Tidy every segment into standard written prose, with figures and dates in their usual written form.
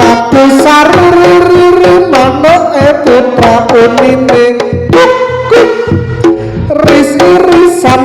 madu sariri manuk putra unine ris-irisan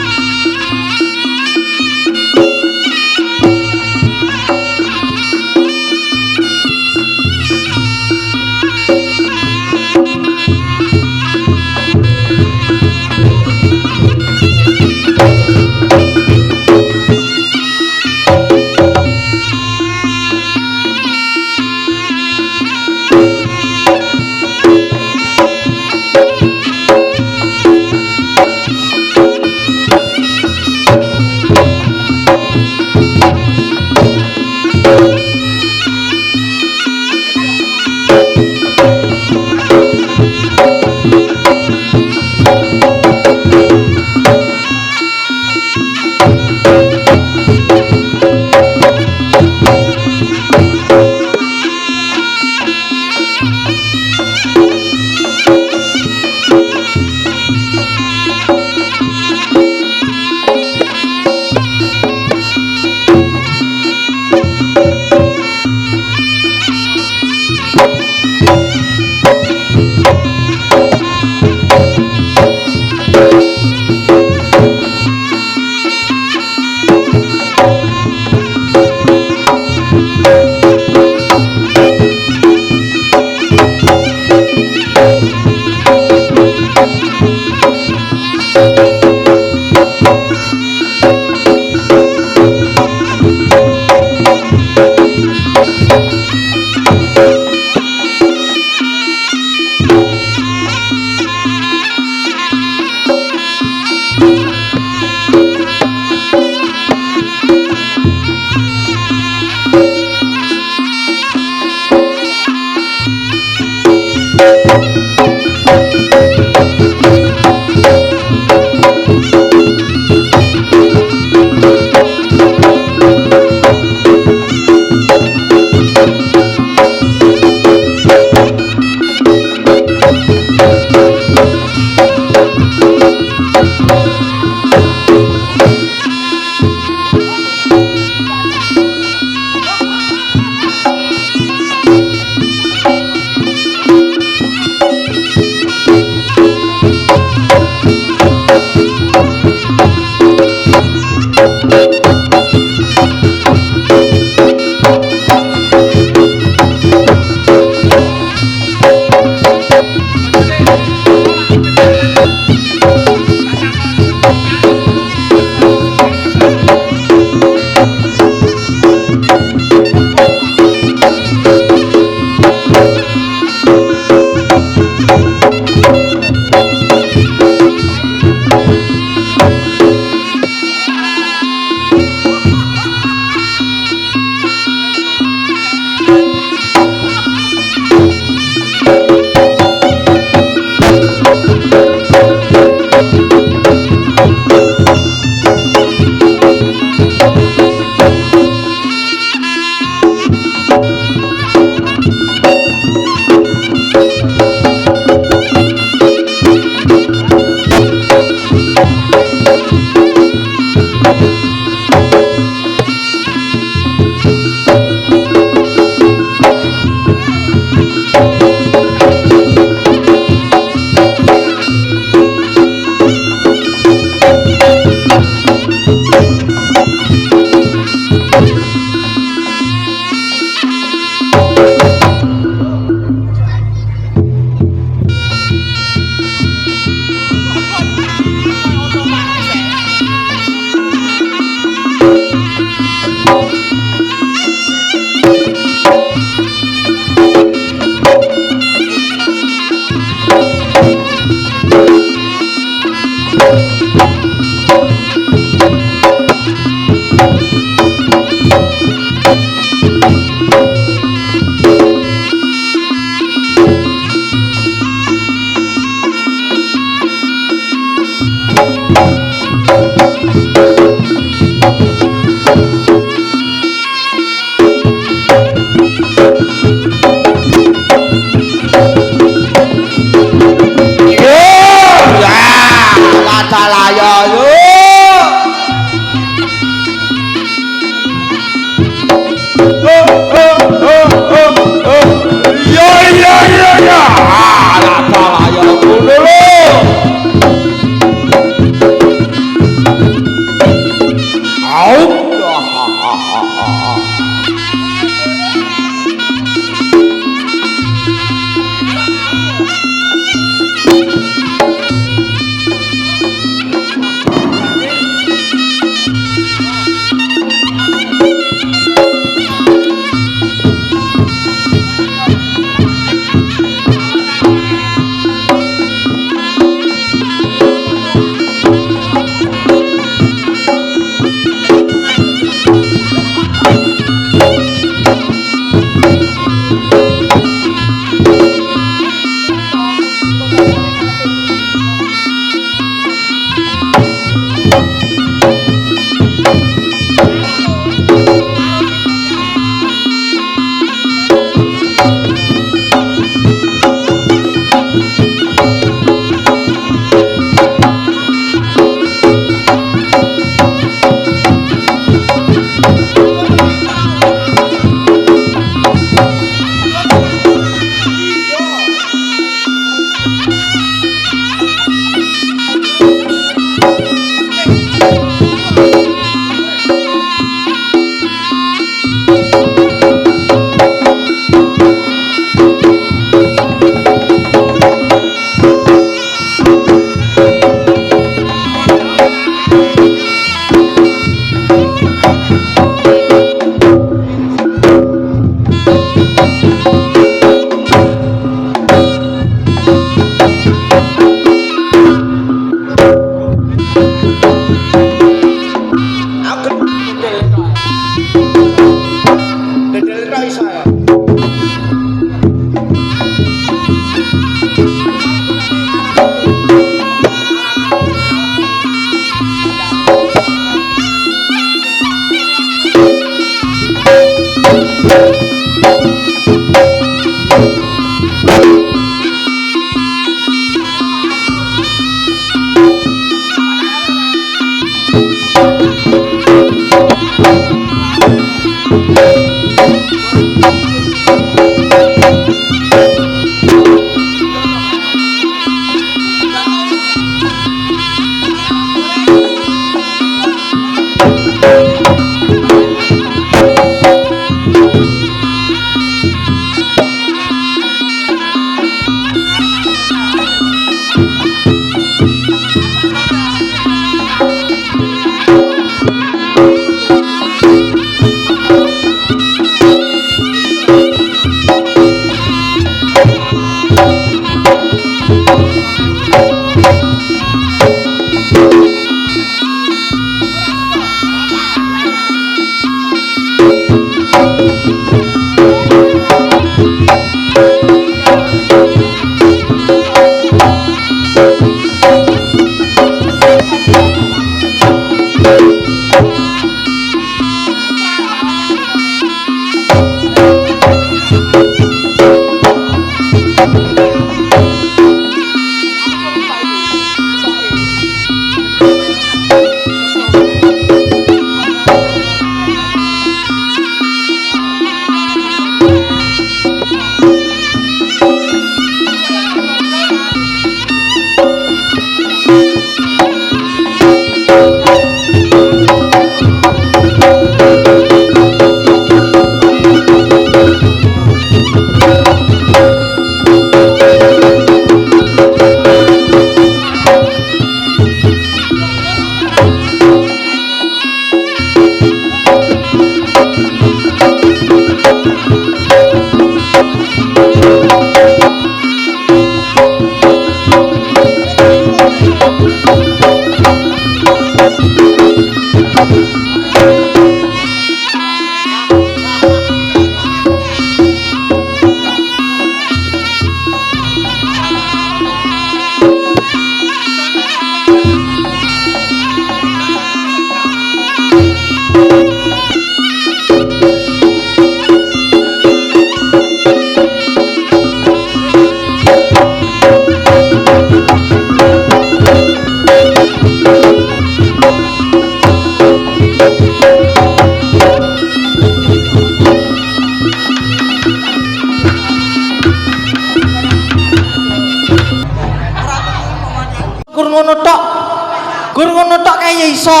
Gur ngono tok kae ya iso.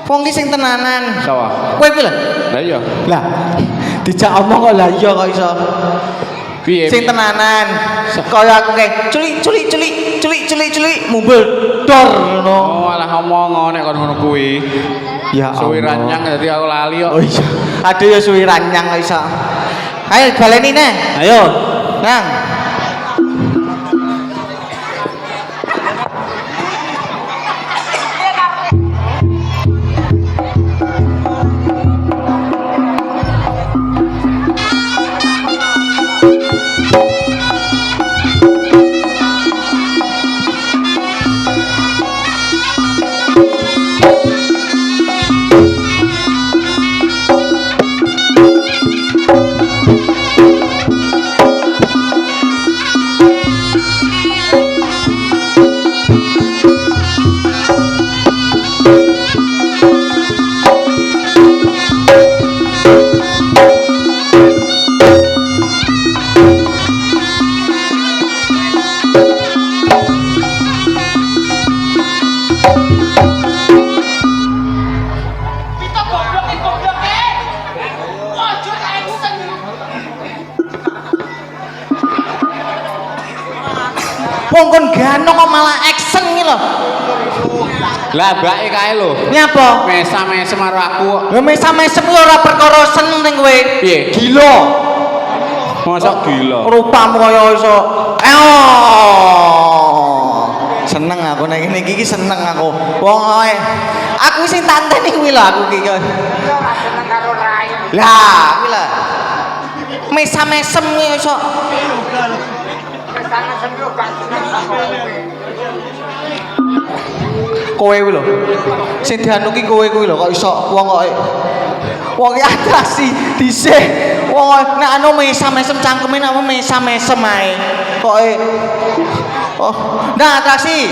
Wong ki sing tenanan. Sapa? Kowe kuwi lho. Lah iya. Lah dijak omong kok lah iya kok iso. Piye? Sing tenanan. Kaya aku kae culik mumbul dor ngono. Oh, alah ngomong nek kon ngono kuwi. Ya suwi ranyang dadi aku lali kok. Oh iya. Aduh ya suwi ranyang kok iso. Ayo baleni neh. Ayo. Nang. Wong gano kok malah action iki lho. Lah mbake kae lho. Nyapa? Mesam-mesem karo aku. Lho mesam-mesem ki ora perkara seneng ning kowe. Piye? Gila. Mosok gila. Rupamu kaya iso. Seneng aku nek ngene iki seneng aku. Wong ae. Aku sing tanteni kuwi lho aku iki. Ora seneng karo rai. Lah, kuwi lho. Mesam-mesem iso. Kowe kuwi lho. Sing dianuki kowe kuwi lho kok iso wong atraksi dhisik. Wong nek anu mesam-mesem cangkeme nek mesam-mesem ae. Koke oh, nah atraksi.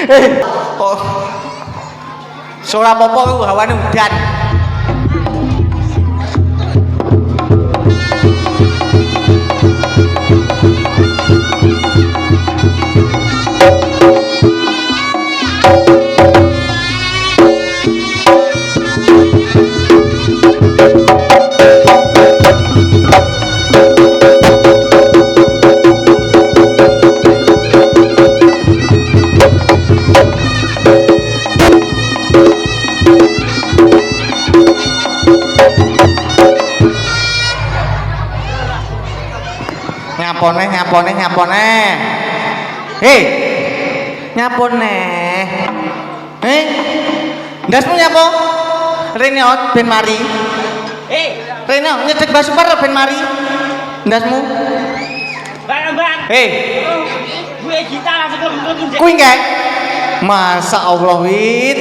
Oh. Ora apa-apa ku hawane udan. Nyapone. Hei. Nyapone. Ndasmu nyapo? Rene ben mari. Rene nyedek basupar ben mari. Ndasmu? Bang. Hei. Gue kita langsung ke Kuwi engke. Masa Allah wit.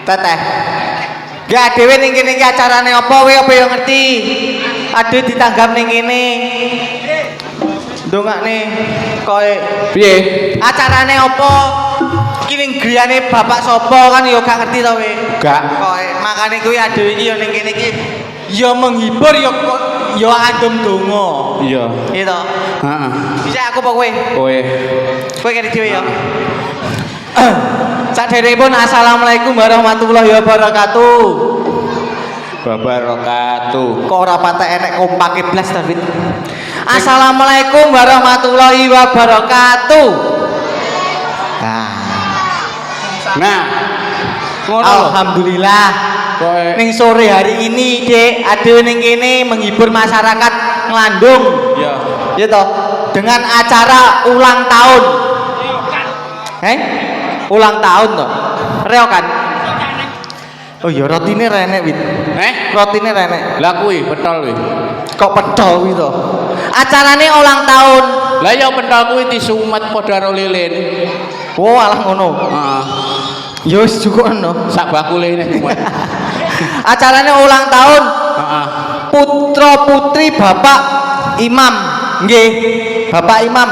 Teteh. Gak dhewe ning kene iki acarane apa kowe apa yo ngerti? Ade ditanggap ning kene. Ndongakne koe Piye? acarane apa? Iki ning griyane bapak sapa kan yo gak ngerti to kowe. Gak. Koe makane kuwi ade iki yo ning kene iki yo menghibur yo adem donga. Iya. Gitu. Heeh. Bisa aku apa kowe? Kowe. Kowe kene dhewe ya. Saderengipun assalamualaikum warahmatullahi wabarakatuh. Wabarakatuh. Kok ora patek enek kompake blas David. Assalamualaikum warahmatullahi wabarakatuh. Nah. Ngono lho. Alhamdulillah. Kowe Ning sore hari ini, Dek, ade ning kene menghibur masyarakat Nglandung. ya. Ya toh, dengan acara ulang tahun. Ulang tahun toh. Reokan. Oh iya rotine renek wit. Rotine renek. Lah kuwi petol kuwi. Kok pedol kuwi to? Acarane ulang tahun. Lah ya petol kuwi disumet padha karo lilin. Oh alah ngono. Heeh. Ya wis cukup ono. Sak bakule ini semua. Acarane ulang tahun. Heeh. Putra putri Bapak Imam. Nggih. Bapak Imam.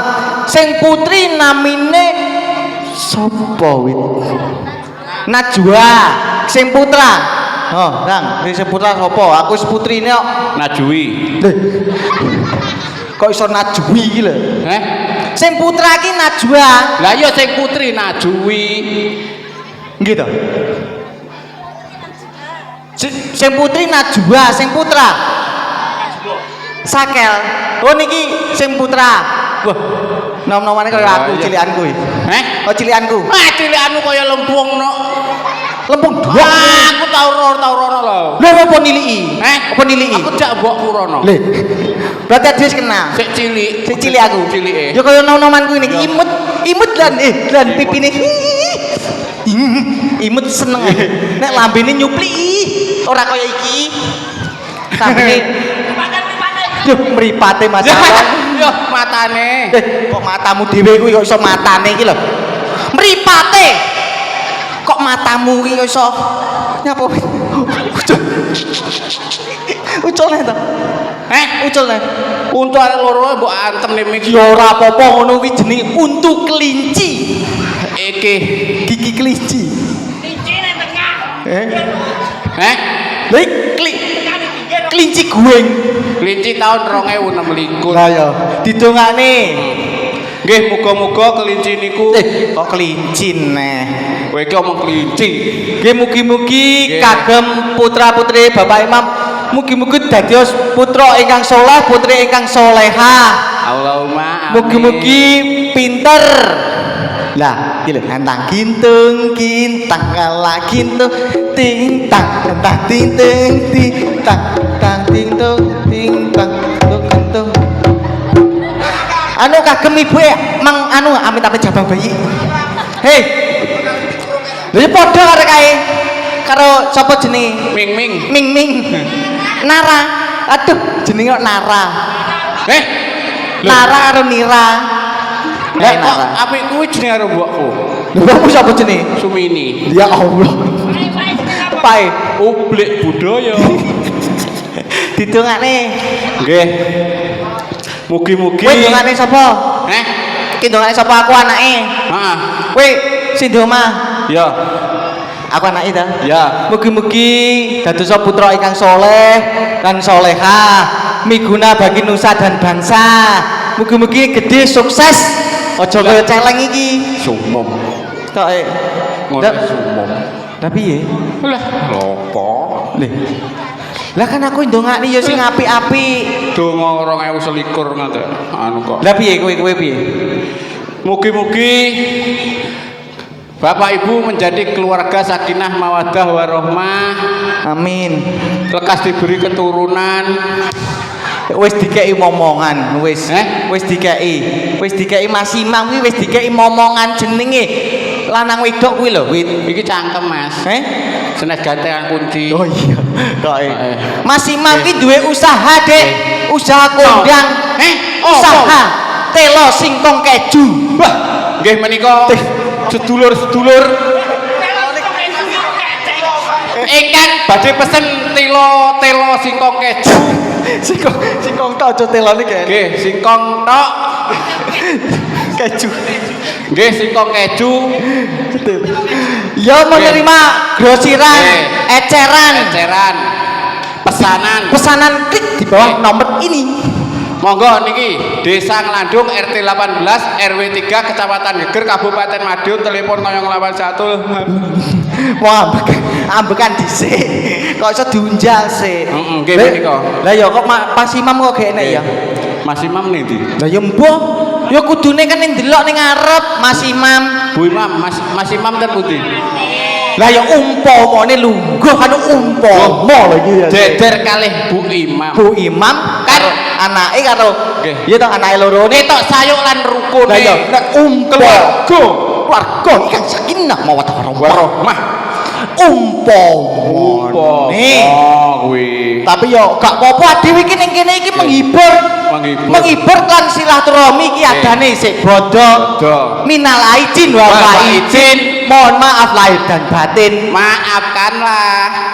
Sing putri namine sapa wit? Najwa. Sing putra. Oh, Kang, sing putra sapa? Aku wis putrine kok. Najwi. Kok iso Najwi iki lho? Sing putra iki Najwa. Lah ya sing putri Najwi. Nggih to. Sing putri Najwa, sing putra Sakel. Oh niki sing putra. Wah, nom-nomane kaya aku cilikanku iki. Oh cilikanku. Cilikanmu kaya lempung no. Lempung dua. Wah, aku tau rono lho. Lho apa niliki? Apa niliki? Aku jak mbokku rono. Lho. Berarti ade wis kenal. Sik cilik. Sik cilik aku. Cilike. Ya kaya nom-nomanku ini imut lan pipine. Imut seneng. Nek lambene nyupli ora kaya iki. Sambene Duh, mripate Mas. Yo matane. Kok matamu dhewe kuwi kok iso matane iki lho. Mripate. Kok matamu iki kok iso nyapa? Ucul to. Ucul to. Untu arek loro mbok antem ning iki. Ya ora apa-apa ngono kuwi jenenge untu kelinci. Iki Gigi kelinci. Kelinci nang tengah. Lha kelinci gueng. Kelinci tahun 2026. Lah ya, didongane. Nggih, muga-muga kelinci niku Kok kelinci neh. kowe iki omong kelinci. Nggih mugi-mugi Nggih. kagem putra-putri Bapak Imam mugi-mugi dados putra ingkang saleh, putri ingkang salehah. Allahumma amin. Mugi-mugi pinter. Lah, iki lho antang gintung kintang kala gintung ting tang tang ting ting ting tang tang ting tung ting tang tung. Anu kagem ibu mang anu amit-amit jabang bayi. Hei. Lha padha karo kae. Karo sapa jenenge? Ming. Ming. Nara. Aduh, jenenge kok Nara. Nara karo Nira. Lah kok apik kuwi jenenge karo mbokku. Lha mbokmu sapa jenenge? Sumini. Ya Allah. Pae. Ublik budaya. Didongakne. Nggih. Mugi-mugi. Kowe dongakne sapa? Eh? Ki dongakne sapa aku anake? Heeh. Kowe sing di omah. Ya. Aku anake ta? Ya. Mugi-mugi dadosa putra ingkang soleh lan solehah, miguna bagi nusa dan bangsa. Mugi-mugi gede sukses. Aja kaya celeng iki. Sumum. Tok e. Ngono sumum. Tapi piye? Lah, lopo? Lah kan aku ndongakne ya sing apik-apik. Donga 2021 ngoten. Anu kok. Lah piye kowe piye? Mugi-mugi Bapak Ibu menjadi keluarga sakinah mawaddah warahmah. Amin. Lekas diberi keturunan. Wis dikeki momongan, wis. Wis dikeki Mas Imam kuwi wis dikeki momongan jenenge. Lanang wedok kuwi lho, Iki cangkem, Mas. Senes gantengan kunci. Oh iya. Kok Mas Imam ki duwe usaha, Dek. Usaha kondang. Usaha telo singkong keju. Wah, nggih menika sedulur-sedulur ingkang badhe pesen telo singkong keju. Singkong tok aja telone kene. Nggih, singkong tok. Keju. Nggih, singkong keju. Ya menerima grosiran, eceran, pesanan klik di bawah nomor ini. Monggo niki Desa Nglandung RT 18 RW 3 Kecamatan Geger Kabupaten Madiun telepon 081. Wah, ambekan dhisik. Kok iso diunjal sih. Nggih menika. Lah ya kok Mas Imam kok gene ya. Mas Imam ning ndi? Lah ya mbah, ya kudune kan ndelok ning ngarep Mas Imam. Bu Imam, Mas Imam ten pundi? Lah ya umpamane lungguh kan umpama lho iki ya. Deder kalih Bu Imam. Bu Imam kan anake karo iya to anake loro ne tok sayuk lan rukun. Lah ya nek keluarga iki kan sakinah mawaddah warahmah. Umpama kuwi. Tapi yo gak apa-apa dhewe iki ning kene iki menghibur lan silaturahmi iki adane sik bodo. Minal aidin wa faizin. Mohon maaf lahir dan batin. Maafkanlah.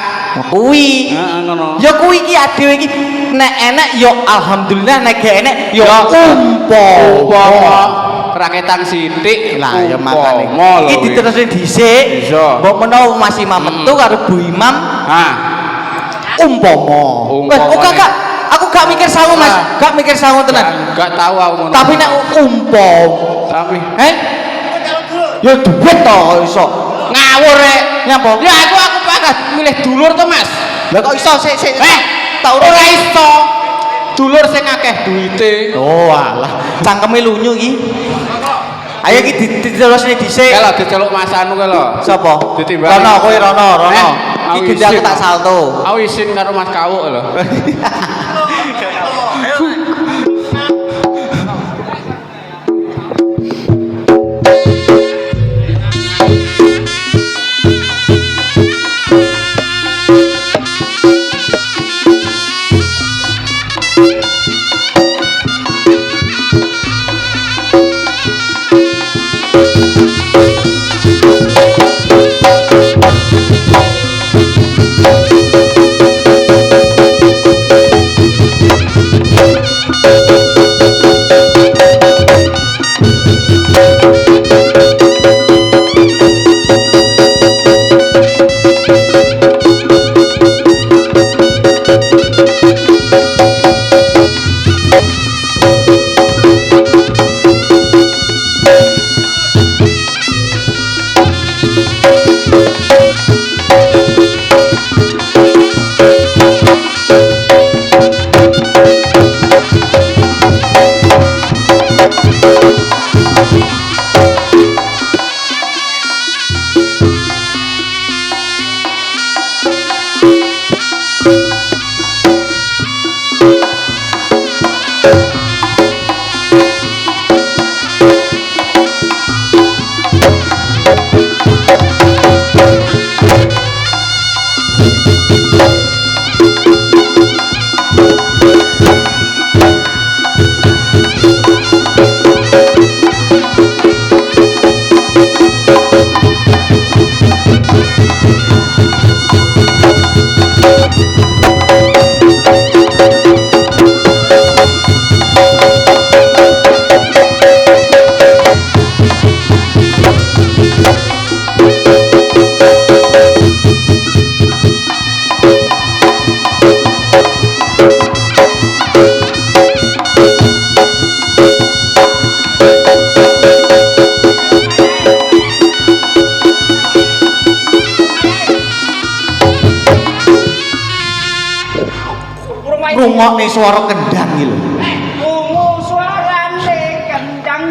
Kuwi. Ngono. Ya kuwi iki dhewe iki nek enek yo alhamdulillah nek gak enek yo umpama raketan sithik lah ya makane iki diterusne dhisik mbok menawa Mas Imam metu karo Bu Imam umpama gak aku gak mikir sangu Mas gak mikir sangu tenan gak tahu aku ngono tapi nek tapi ya duit to iso ngawur rek nyapa ya aku bakal milih dulur to Mas lah kok iso sik tak ora iso dulur sing akeh duite oh alah cangkeme lunyu iki ayo iki diterusne dhisik kalau diceluk Mas Anu kalau sapa ditimbang Rono kowe Rono iki gendhe aku tak salto aku isin karo Mas Kawuk lho Rungokne suara kendang iki lho. Ungu suarane kendang.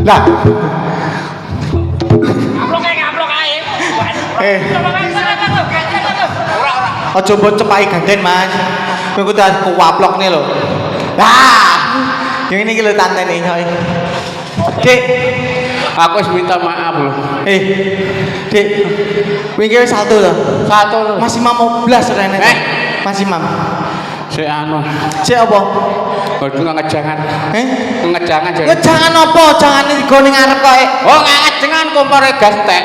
Lah, Ngaplok ae. aja mbok cepaki ganden, Mas. Kowe kudu kuwaplokne lho. Lah, yang ini iki lho tantene coy. Dik, Aku wis minta maaf lho. Dik. Kowe iki wis salto to? Satu lho. Mas Imam 12 rene. Mas Imam. Si anu. Sik apa? Waduh ngejangan. Ngejangan Ya jadi. jangan apa, jangan digo ning ngarep kok. Oh ngejangan kompore gas tek.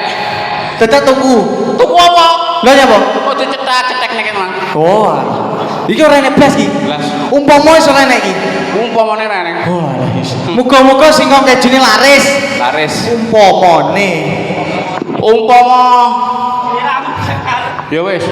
Dadak tuku. Tuku apa? Lah ya apa? Oh dicetak-cetek nek mang. Oh. Iki ora enek blas iki. Blas. Umpama wis ora enek iki. Umpamane rene. Oh, muga-muga singkong kejune laris. Laris. Umpamane. Umpama. Ya wis.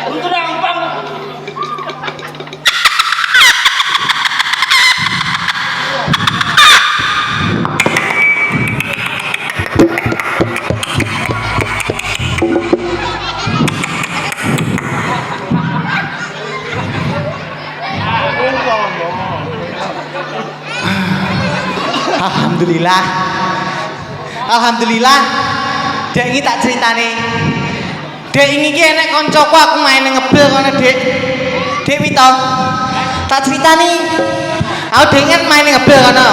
Untuk gampang. Alhamdulillah. Alhamdulillah. Dek iki tak ceritane. Dek ini ki enek koncoku aku main ngebel kono, Dek. Dek Wito. Tak ceritani. Aku dek kan main ngebel kono.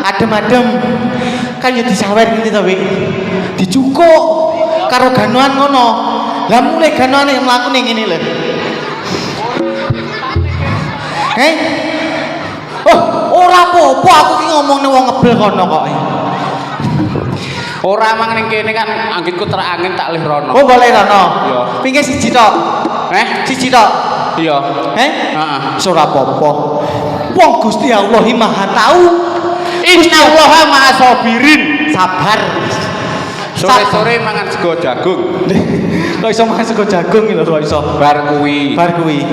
Adem-adem. Kan yo disawer ngene to, Wik. Dicukuk karo ganuan ngono. Lah mulai ganuane mlaku ning ngene lho. Oh, ora apa-apa aku ki ngomongne wong ngebel kono kok. Ora mang ning kene kan anggitku terangin tak lih rono. Oh, boleh rono. Iya. Pinggir siji tok. Siji tok. Iya. Heeh. Ora apa-apa. Wong Gusti Allah Maha Tahu. Innallaha ma'a sabirin. Sabar. Sore-sore mangan sego jagung. Kok iso mangan sego jagung lho kok iso. Bar kuwi. Bar kuwi.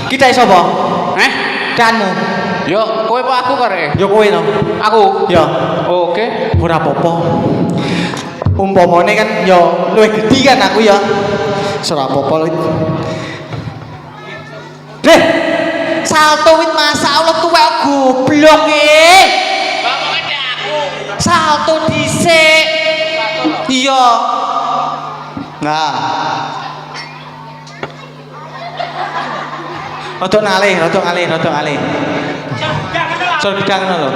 Kita iso apa? Kanmu. Yo, kowe apa aku kare? Yo kowe to. Aku. Yo. Oke. Ora apa-apa. Umpamane kan yo luwih gedhi kan aku ya. Ora apa-apa. Deh. Salto wit masyaallah tuwek goblok e. Salto dhisik. Iya. Nah. Rodok ngalih. Soal bidang ngono lho.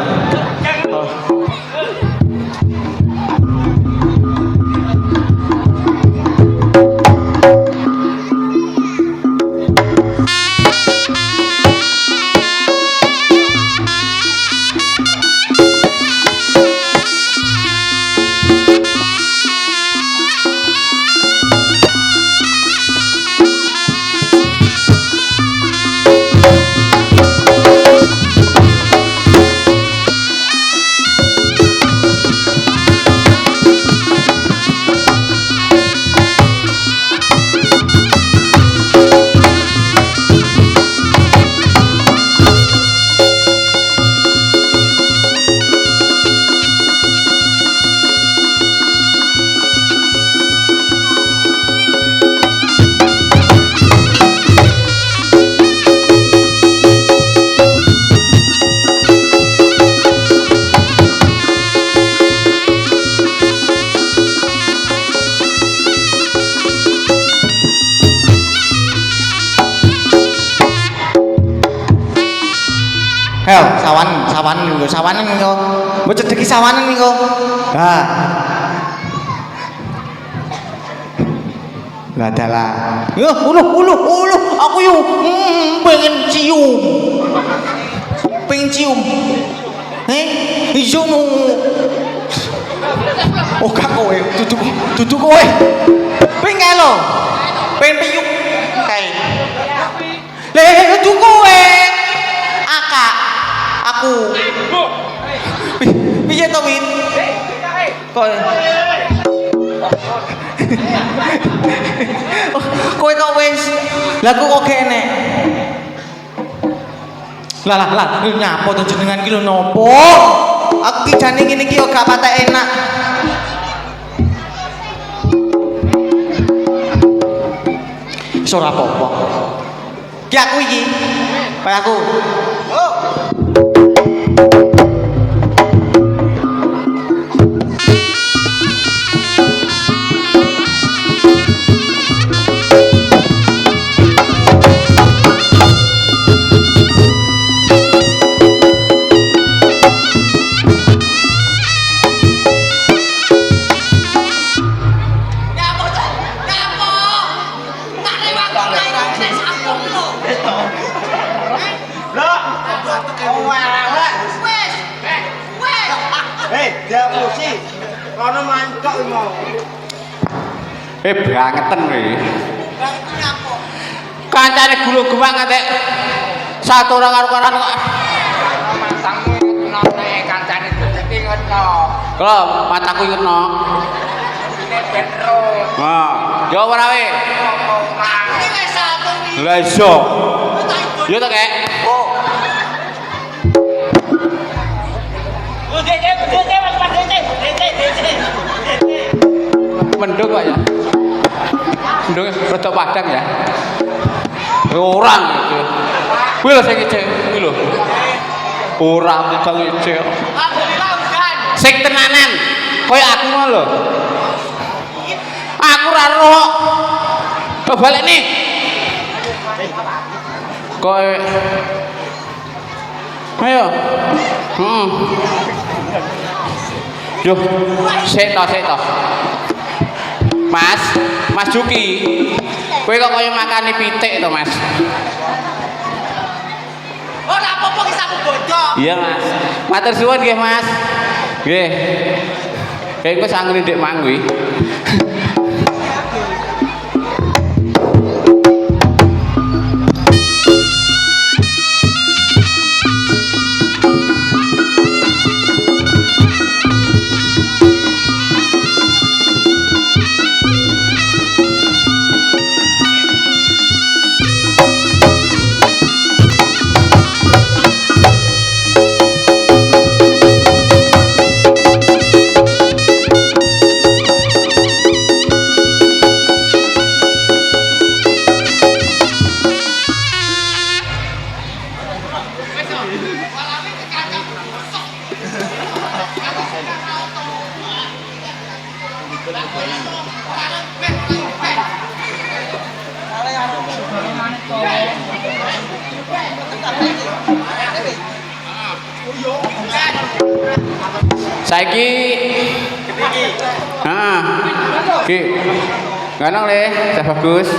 sawanan niku. Mbok cedeki sawanan niku. Ha. Lah dalah. Yo, ulu. Aku yo pengen cium. Ijo no. Oh gak kowe, dudu kowe. Pengen lo. Pengen piyuk kae. Dudu kowe. Aku. Piye to, Win? Kowe. Kowe kok wis. Lah kok kene. Lah nyapa to jenengan ki lho nopo? Aku kijane ngene iki yo gak patek enak. Wis ora apa-apa. Ki aku iki. Kaya aku. Oh. Kono mancok mau. Bangetan kowe. Kancane gulu guwang ngantek satu orang karo-karan kok. Matamu ngono nek kancane dadi ngono. Kalau mataku ikutno. Petro. Nah, yo ora we. Iki wis satu iki. Lah iso. Yo to kek. Oh. Mendung Pak ya. Mendung rada padang ya. Orang gitu. Kuwi lho sing ijek, kuwi lho. Ora kang ijek. Alhamdulillah udan. Sing tenanan. Kaya aku ngono lho. Aku ora roh. Kok balik nih. Koe. Ayo. Duh, sik to. Mas Juki. Kowe kok kaya makani pitik to, Mas? Ora apa-apa ki sapu bodho. Iya, Mas. Matur suwun nggih, Mas. Nggih. Kayak kowe sanggene ndek mang kuwi. Saiki Ki. Ganang le, bagus.